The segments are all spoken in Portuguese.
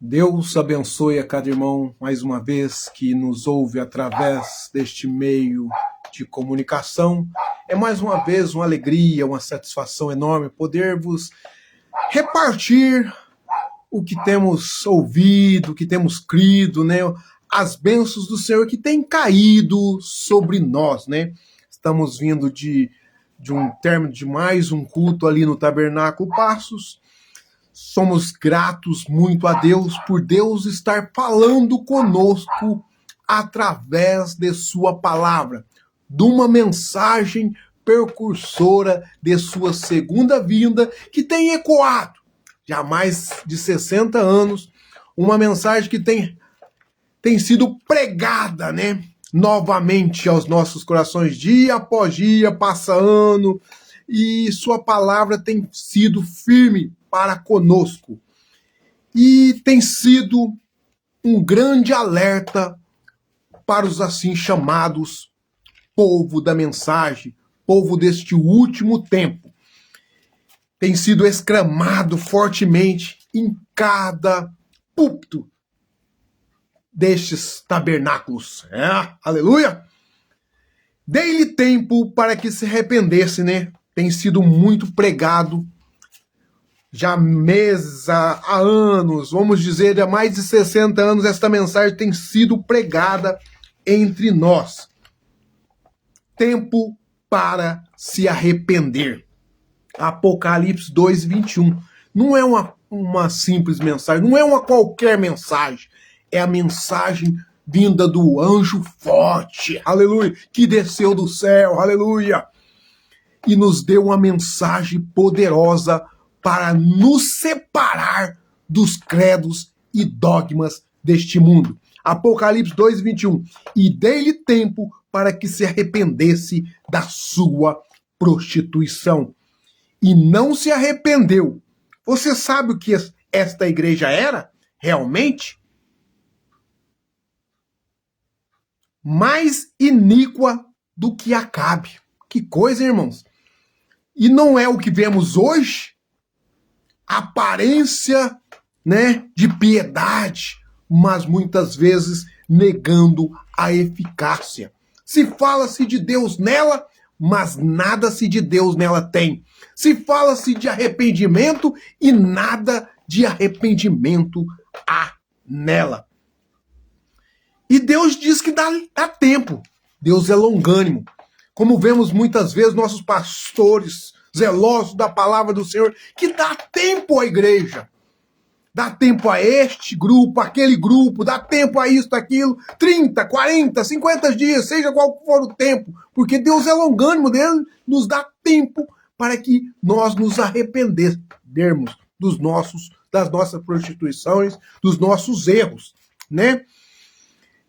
Deus abençoe a cada irmão mais uma vez que nos ouve através deste meio de comunicação. É mais uma vez uma alegria, uma satisfação enorme poder-vos repartir o que temos ouvido, o que temos crido, né? As bênçãos do Senhor que têm caído sobre nós, né? Estamos vindo de um término de mais um culto ali no Tabernáculo Passos. Somos gratos muito a Deus por Deus estar falando conosco através de sua palavra, de uma mensagem precursora de sua segunda vinda que tem ecoado já há mais de 60 anos, uma mensagem que tem sido pregada, né, novamente aos nossos corações, dia após dia, passa ano, e sua palavra tem sido firme para conosco. E tem sido um grande alerta para os assim chamados povo da mensagem, povo deste último tempo. Tem sido exclamado fortemente em cada púlpito destes tabernáculos. Aleluia! Dei-lhe tempo para que se arrependesse, né? Tem sido muito pregado já meses, há anos, vamos dizer, há mais de 60 anos, esta mensagem tem sido pregada entre nós. Tempo para se arrepender. Apocalipse 2:21. Não é uma simples mensagem, não é uma qualquer mensagem. É a mensagem vinda do anjo forte, aleluia, que desceu do céu, aleluia, e nos deu uma mensagem poderosa para nos separar dos credos e dogmas deste mundo. Apocalipse 2:21. E dei-lhe tempo para que se arrependesse da sua prostituição. E não se arrependeu. Você sabe o que esta igreja era, realmente? Mais iníqua do que Acabe. Que coisa, irmãos. E não é o que vemos hoje? Aparência, né, de piedade, mas muitas vezes negando a eficácia. Se fala-se de Deus nela, mas nada-se de Deus nela tem. Se fala-se de arrependimento e nada de arrependimento há nela. E Deus diz que dá tempo. Deus é longânimo. Como vemos muitas vezes nossos pastores zelosos da palavra do Senhor, que dá tempo à igreja. Dá tempo a este grupo, aquele grupo, dá tempo a isso, aquilo, 30, 40, 50 dias, seja qual for o tempo, porque Deus é longânimo, Deus nos dá tempo para que nós nos arrependermos das nossas prostituições, dos nossos erros, né?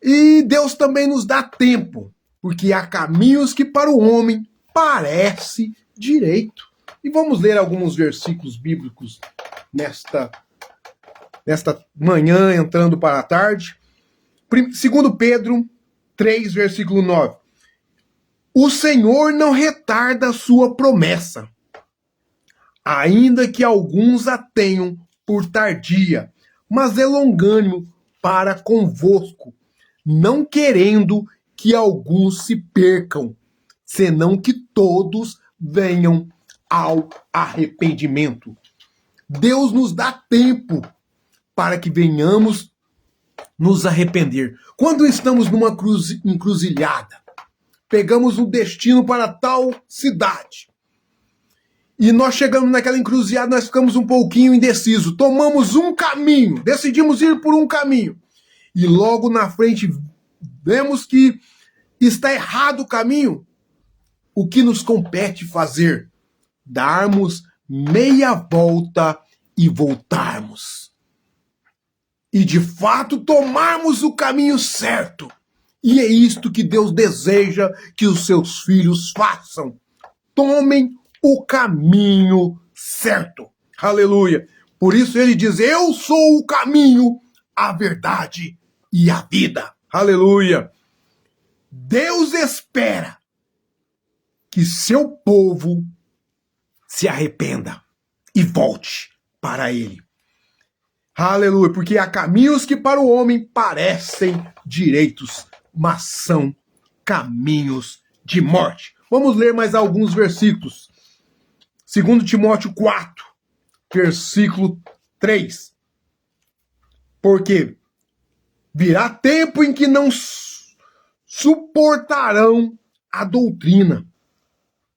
E Deus também nos dá tempo, porque há caminhos que para o homem parece direito. E vamos ler alguns versículos bíblicos nesta manhã, entrando para a tarde. 2 Pedro 3, versículo 9. O Senhor não retarda a sua promessa, ainda que alguns a tenham por tardia, mas é longânimo para convosco, não querendo que alguns se percam, senão que todos venham ao arrependimento. Deus nos dá tempo para que venhamos nos arrepender. Quando estamos numa encruzilhada, pegamos um destino para tal cidade, e nós chegamos naquela encruzilhada, nós ficamos um pouquinho indecisos, tomamos um caminho, decidimos ir por um caminho, e logo na frente vemos que está errado o caminho. O que nos compete fazer? Darmos meia volta e voltarmos. E de fato tomarmos o caminho certo. E é isto que Deus deseja que os seus filhos façam. Tomem o caminho certo. Aleluia. Por isso ele diz: eu sou o caminho, a verdade e a vida. Aleluia. Deus espera que seu povo se arrependa e volte para ele. Aleluia, porque há caminhos que para o homem parecem direitos, mas são caminhos de morte. Vamos ler mais alguns versículos. 2 Timóteo 4, versículo 3. Porque virá tempo em que não suportarão a doutrina,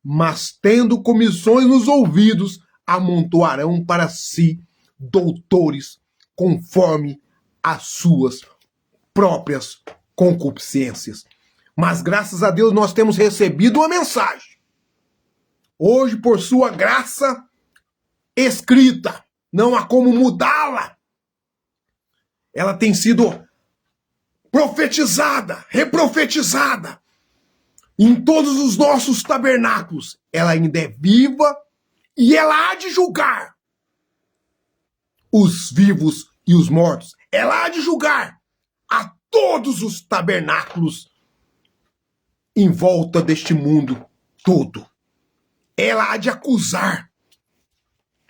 mas tendo comissões nos ouvidos, amontoarão para si doutores conforme as suas próprias concupiscências. Mas graças a Deus nós temos recebido uma mensagem. Hoje, por sua graça escrita, não há como mudá-la. Ela tem sido profetizada, reprofetizada em todos os nossos tabernáculos. Ela ainda é viva e ela há de julgar os vivos e os mortos. Ela há de julgar a todos os tabernáculos em volta deste mundo todo. Ela há de acusar,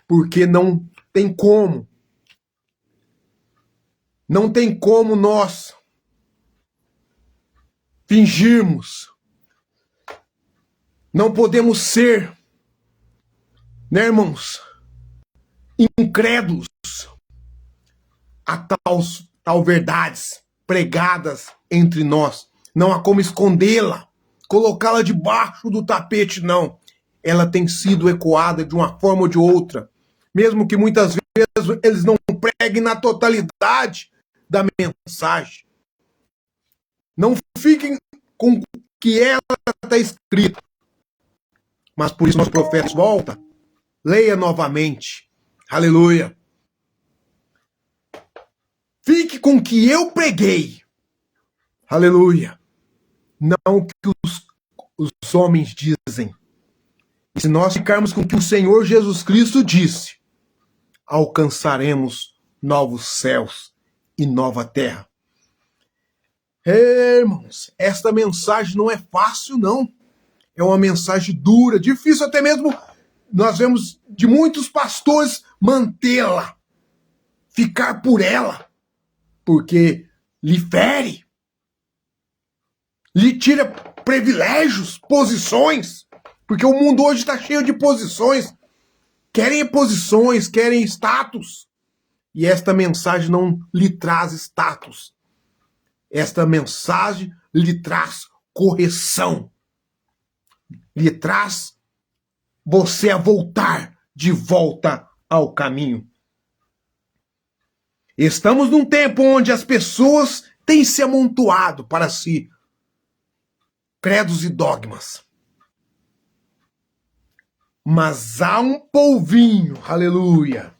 porque não tem como. Não tem como nós fingirmos. Não podemos ser, né, irmãos, incrédulos a tal verdades pregadas entre nós. Não há como escondê-la, colocá-la debaixo do tapete, não. Ela tem sido ecoada de uma forma ou de outra, mesmo que muitas vezes eles não preguem na totalidade da mensagem. Não fiquem com o que ela está escrita. Mas por isso nosso profeta volta. Leia novamente. Aleluia. Fique com o que eu preguei. Aleluia. Não o que os homens dizem. E se nós ficarmos com o que o Senhor Jesus Cristo disse, alcançaremos novos céus e nova terra. Irmãos, esta mensagem não é fácil, não. É uma mensagem dura, difícil até mesmo, nós vemos de muitos pastores mantê-la, ficar por ela, porque lhe fere, lhe tira privilégios, posições, porque o mundo hoje está cheio de posições, querem posições, querem status, e esta mensagem não lhe traz status, esta mensagem lhe traz correção, lhe traz você a voltar de volta ao caminho. Estamos num tempo onde as pessoas têm se amontoado para si credos e dogmas. Mas há um polvinho, aleluia,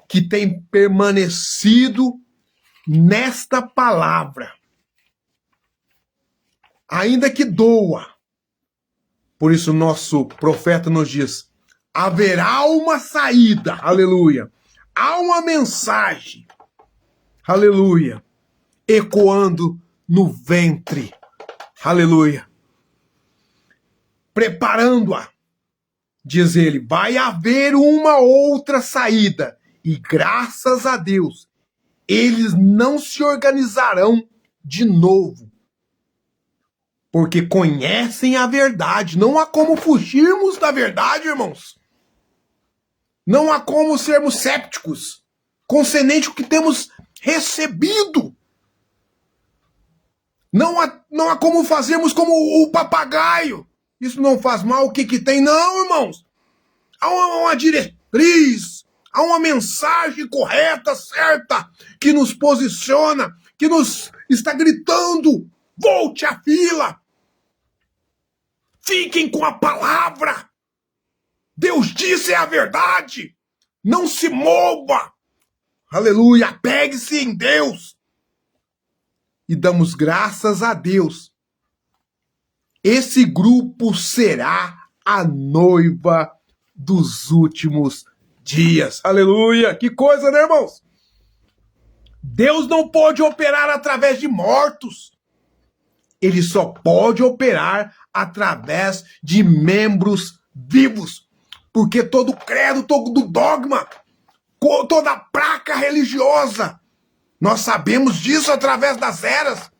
que tem permanecido nesta palavra. Ainda que doa. Por isso nosso profeta nos diz, haverá uma saída, aleluia. Há uma mensagem, aleluia, ecoando no ventre, aleluia. Preparando-a, diz ele, vai haver uma outra saída. E graças a Deus, eles não se organizarão de novo. Porque conhecem a verdade. Não há como fugirmos da verdade, irmãos. Não há como sermos sépticos concernente ao que temos recebido. Não há como fazermos como o papagaio. Isso não faz mal, o que tem? Não, irmãos. Há uma diretriz, há uma mensagem correta, certa, que nos posiciona, que nos está gritando, volte à fila. Fiquem com a palavra. Deus disse a verdade. Não se mova. Aleluia. Apegue-se em Deus. E damos graças a Deus. Esse grupo será a noiva dos últimos dias. Aleluia. Que coisa, né, irmãos? Deus não pode operar através de mortos. Ele só pode operar através de membros vivos. Porque todo credo, todo dogma toda placa religiosa. Nós sabemos disso através das eras.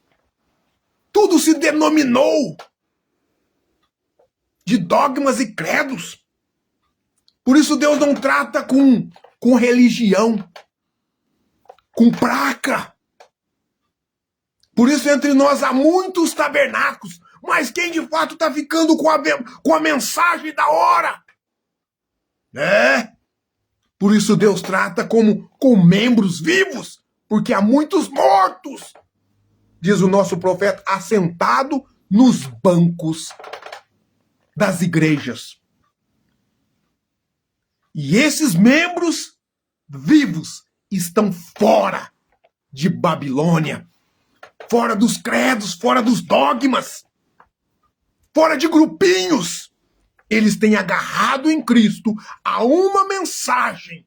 Tudo se denominou de dogmas e credos. Por isso Deus não trata com religião, com placa. Por isso entre nós há muitos tabernáculos, mas quem de fato está ficando com a mensagem da hora? Por isso Deus trata como com membros vivos, porque há muitos mortos, diz o nosso profeta, assentado nos bancos das igrejas. E esses membros vivos estão fora de Babilônia, fora dos credos, fora dos dogmas, fora de grupinhos. Eles têm agarrado em Cristo a uma mensagem,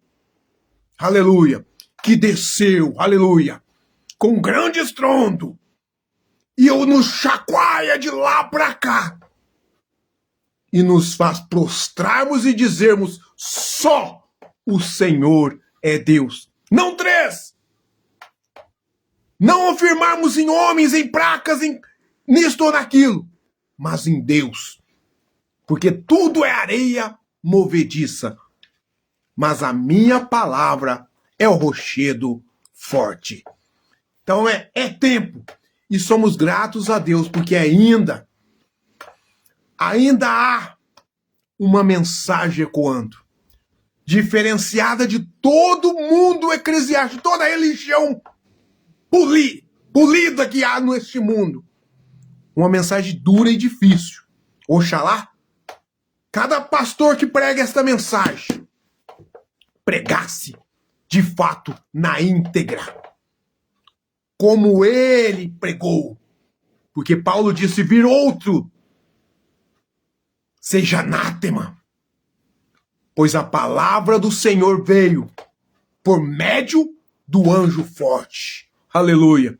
aleluia, que desceu, aleluia, com grande estrondo, e nos chacoalha de lá para cá, e nos faz prostrarmos e dizermos: só o Senhor é Deus. Não três. Não afirmarmos em homens, em placas, nisto ou naquilo, mas em Deus. Porque tudo é areia movediça. Mas a minha palavra é o rochedo forte. Então é tempo. E somos gratos a Deus, porque ainda há uma mensagem ecoando, diferenciada de todo mundo eclesiástico, toda religião polida que há neste mundo. Uma mensagem dura e difícil. Oxalá cada pastor que prega esta mensagem pregasse de fato na íntegra, como ele pregou. Porque Paulo disse: vir outro seja anátema, pois a palavra do Senhor veio por médio do anjo forte. Aleluia.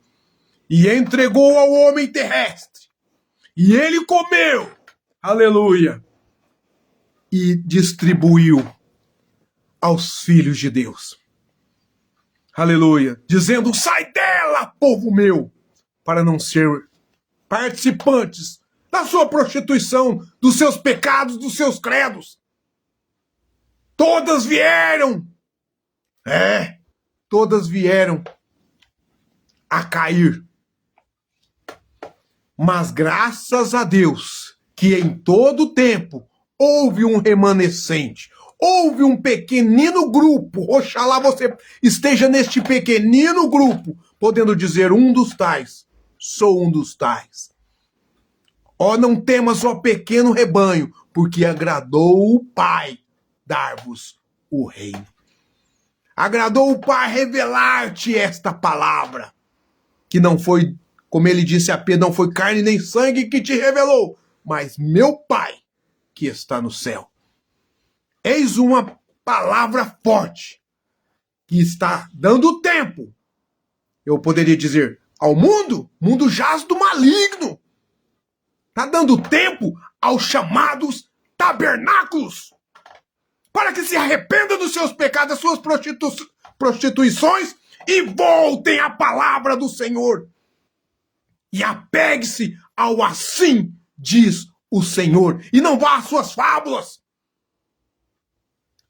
E entregou ao homem terrestre. E ele comeu. Aleluia. E distribuiu aos filhos de Deus. Aleluia. Dizendo: sai dela, povo meu, para não ser participantes da sua prostituição, dos seus pecados, dos seus credos. Todas vieram. Todas vieram a cair. Mas graças a Deus que em todo tempo houve um remanescente, houve um pequenino grupo. Oxalá você esteja neste pequenino grupo, podendo dizer: um dos tais, sou um dos tais. Ó, não temas, ó pequeno rebanho, porque agradou o Pai dar-vos o reino. Agradou o Pai revelar-te esta palavra, que não foi, como ele disse a Pedro, não foi carne nem sangue que te revelou, mas meu Pai que está no céu. Eis uma palavra forte que está dando tempo. Eu poderia dizer ao mundo, mundo jaz do maligno. Está dando tempo aos chamados tabernáculos, para que se arrependam dos seus pecados, das suas prostituições, e voltem à palavra do Senhor. E apegue-se ao assim diz o Senhor. E não vá às suas fábulas,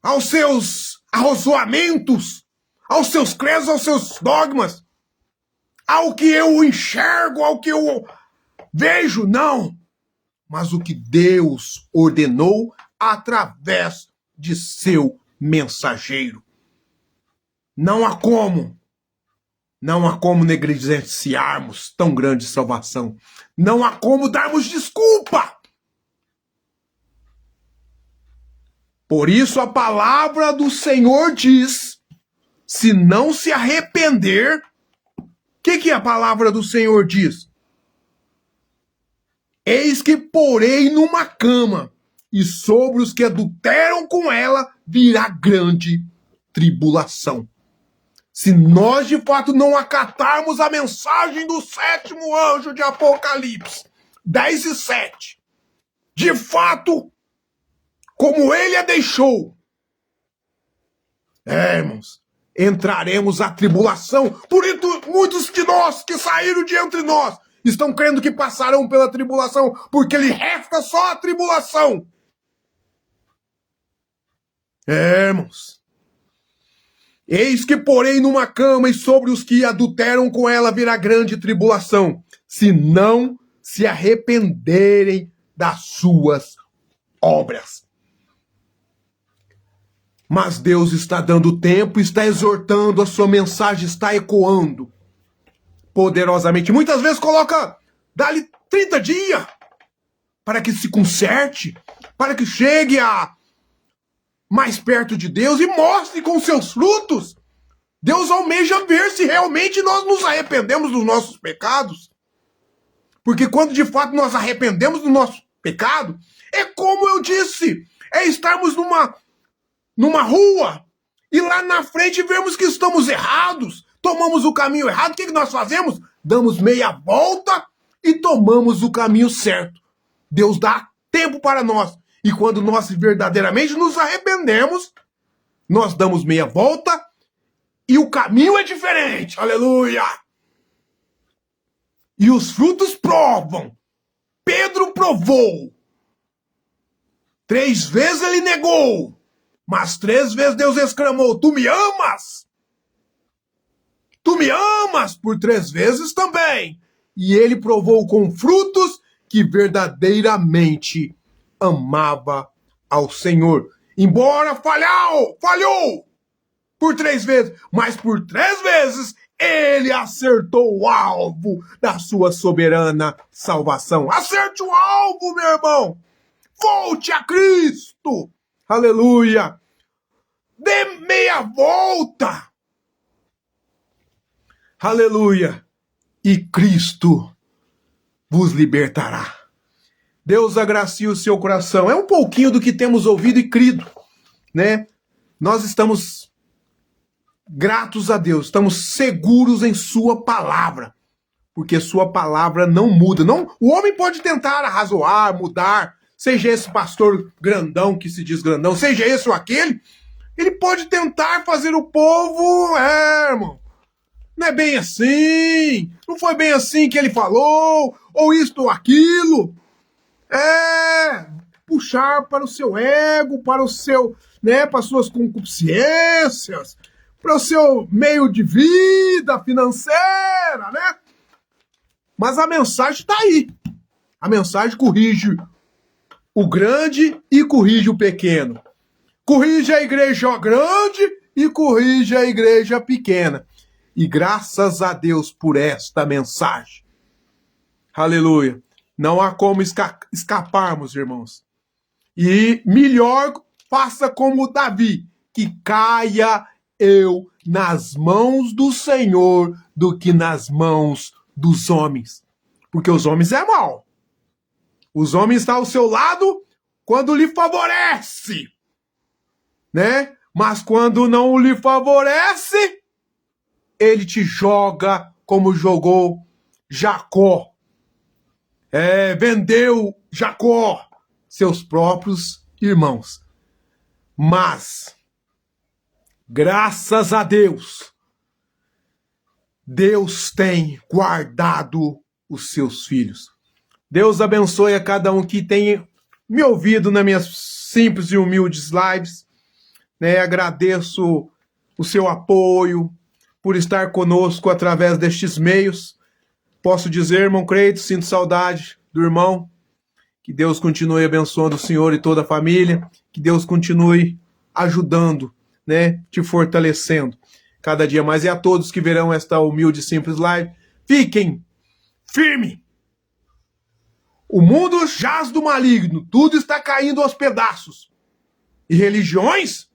aos seus arrazoamentos, aos seus credos, aos seus dogmas, ao que eu enxergo, ao que eu vejo, não. Mas o que Deus ordenou através de seu mensageiro. Não há como negligenciarmos tão grande salvação. Não há como darmos desculpa. Por isso a palavra do Senhor diz: se não se arrepender, o que a palavra do Senhor diz? Eis que porei numa cama, e sobre os que adulteram com ela virá grande tribulação. Se nós de fato não acatarmos a mensagem do sétimo anjo de Apocalipse 10:7, de fato, como ele a deixou, Irmãos, entraremos à tribulação. Por isso, muitos de nós que saíram de entre nós estão crendo que passarão pela tribulação, porque lhe resta só a tribulação. Irmãos, eis que porei numa cama, e sobre os que adulteram com ela virá grande tribulação, se não se arrependerem das suas obras. Mas Deus está dando tempo, está exortando, a sua mensagem está ecoando poderosamente. Muitas vezes coloca, dá-lhe 30 dias para que se conserte, para que chegue a mais perto de Deus e mostre com seus frutos. Deus almeja ver se realmente nós nos arrependemos dos nossos pecados. Porque quando de fato nós arrependemos do nosso pecado, é como eu disse, é estarmos numa rua e lá na frente vemos que estamos errados, tomamos o caminho errado. O que nós fazemos? Damos meia volta e tomamos o caminho certo. Deus dá tempo para nós. E quando nós verdadeiramente nos arrependemos, nós damos meia volta e o caminho é diferente. Aleluia! E os frutos provam. Pedro provou. 3 vezes ele negou. Mas 3 vezes Deus exclamou: tu me amas? Tu me amas? Por 3 vezes também. E ele provou com frutos que verdadeiramente amava ao Senhor. Embora falhou por 3 vezes, mas por 3 vezes ele acertou o alvo da sua soberana salvação. Acerte o alvo, meu irmão. Volte a Cristo. Aleluia. Dê meia volta. Aleluia. E Cristo vos libertará. Deus agracie o seu coração. É um pouquinho do que temos ouvido e crido, né? Nós estamos gratos a Deus, estamos seguros em sua palavra, porque sua palavra não muda. Não, o homem pode tentar arrazoar, mudar, seja esse pastor grandão que se diz grandão, seja esse ou aquele, ele pode tentar fazer o povo, irmão, não é bem assim, não foi bem assim que ele falou, ou isto ou aquilo. Puxar para o seu ego, para o seu, né, para as suas concupiscências, para o seu meio de vida financeira, né? Mas a mensagem está aí. A mensagem corrige o grande e corrige o pequeno. Corrige a igreja grande e corrige a igreja pequena. E graças a Deus por esta mensagem. Aleluia. Não há como escaparmos, irmãos. E melhor faça como Davi, que caia eu nas mãos do Senhor do que nas mãos dos homens. Porque os homens é mal. Os homens estão ao seu lado quando lhe favorece, né? Mas quando não lhe favorece, ele te joga como jogou Jacó. Vendeu Jacó, seus próprios irmãos. Mas, graças a Deus, Deus tem guardado os seus filhos. Deus abençoe a cada um que tem me ouvido nas minhas simples e humildes lives. Né? Agradeço o seu apoio por estar conosco através destes meios. Posso dizer, irmão Creito, sinto saudade do irmão. Que Deus continue abençoando o senhor e toda a família. Que Deus continue ajudando, né, te fortalecendo cada dia mais. E a todos que verão esta humilde e simples live, fiquem firmes. O mundo jaz do maligno, tudo está caindo aos pedaços. E religiões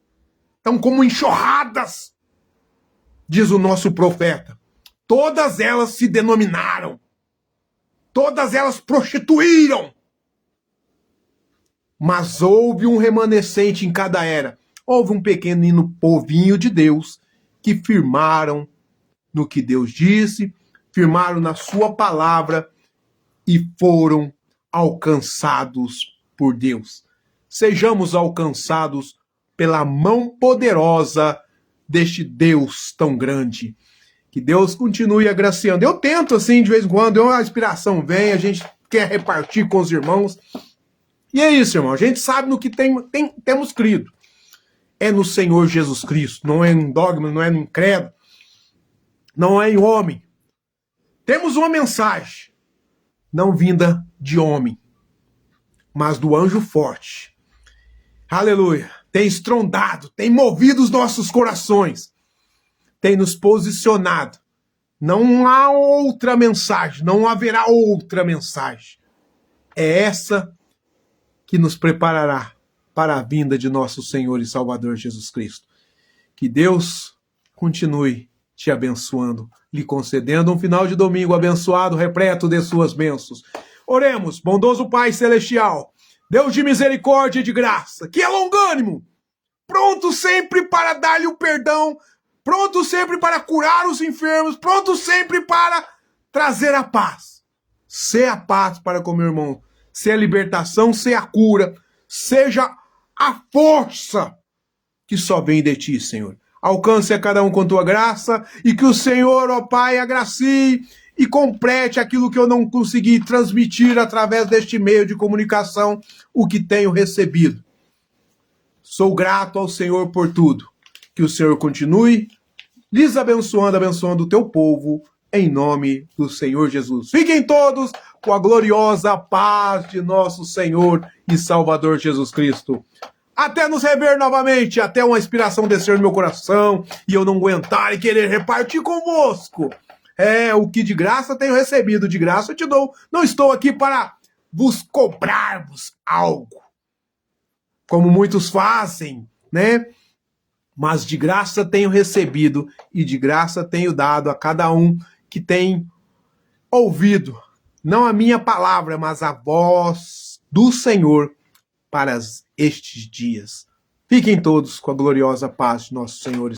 estão como enxurradas, diz o nosso profeta. Todas elas se denominaram. Todas elas prostituíram. Mas houve um remanescente em cada era. Houve um pequenino povinho de Deus que firmaram no que Deus disse, firmaram na sua palavra e foram alcançados por Deus. Sejamos alcançados pela mão poderosa deste Deus tão grande. Que Deus continue agraciando. Eu tento, assim, de vez em quando, a inspiração vem, a gente quer repartir com os irmãos. E é isso, irmão. A gente sabe no que temos crido. É no Senhor Jesus Cristo. Não é em dogma, não é em credo. Não é em homem. Temos uma mensagem. Não vinda de homem, mas do anjo forte. Aleluia. Tem estrondado, tem movido os nossos corações. Tem nos posicionado. Não há outra mensagem, não haverá outra mensagem. É essa que nos preparará para a vinda de nosso Senhor e Salvador Jesus Cristo. Que Deus continue te abençoando, lhe concedendo um final de domingo abençoado, repleto de suas bênçãos. Oremos, bondoso Pai Celestial, Deus de misericórdia e de graça, que é longânimo, pronto sempre para dar-lhe o perdão, pronto sempre para curar os enfermos, pronto sempre para trazer a paz. Sê a paz para com meu irmão, sê a libertação, sê a cura, seja a força que só vem de ti, Senhor. Alcance a cada um com tua graça e que o Senhor, ó Pai, agracie e complete aquilo que eu não consegui transmitir através deste meio de comunicação, o que tenho recebido. Sou grato ao Senhor por tudo. Que o Senhor continue lhes abençoando, abençoando o teu povo, em nome do Senhor Jesus. Fiquem todos com a gloriosa paz de nosso Senhor e Salvador Jesus Cristo. Até nos rever novamente, até uma inspiração descer no meu coração e eu não aguentar e querer repartir convosco. O que de graça tenho recebido, de graça eu te dou. Não estou aqui para vos cobrar-vos algo, como muitos fazem, né? Mas de graça tenho recebido e de graça tenho dado a cada um que tem ouvido, não a minha palavra, mas a voz do Senhor para estes dias. Fiquem todos com a gloriosa paz de nosso Senhor.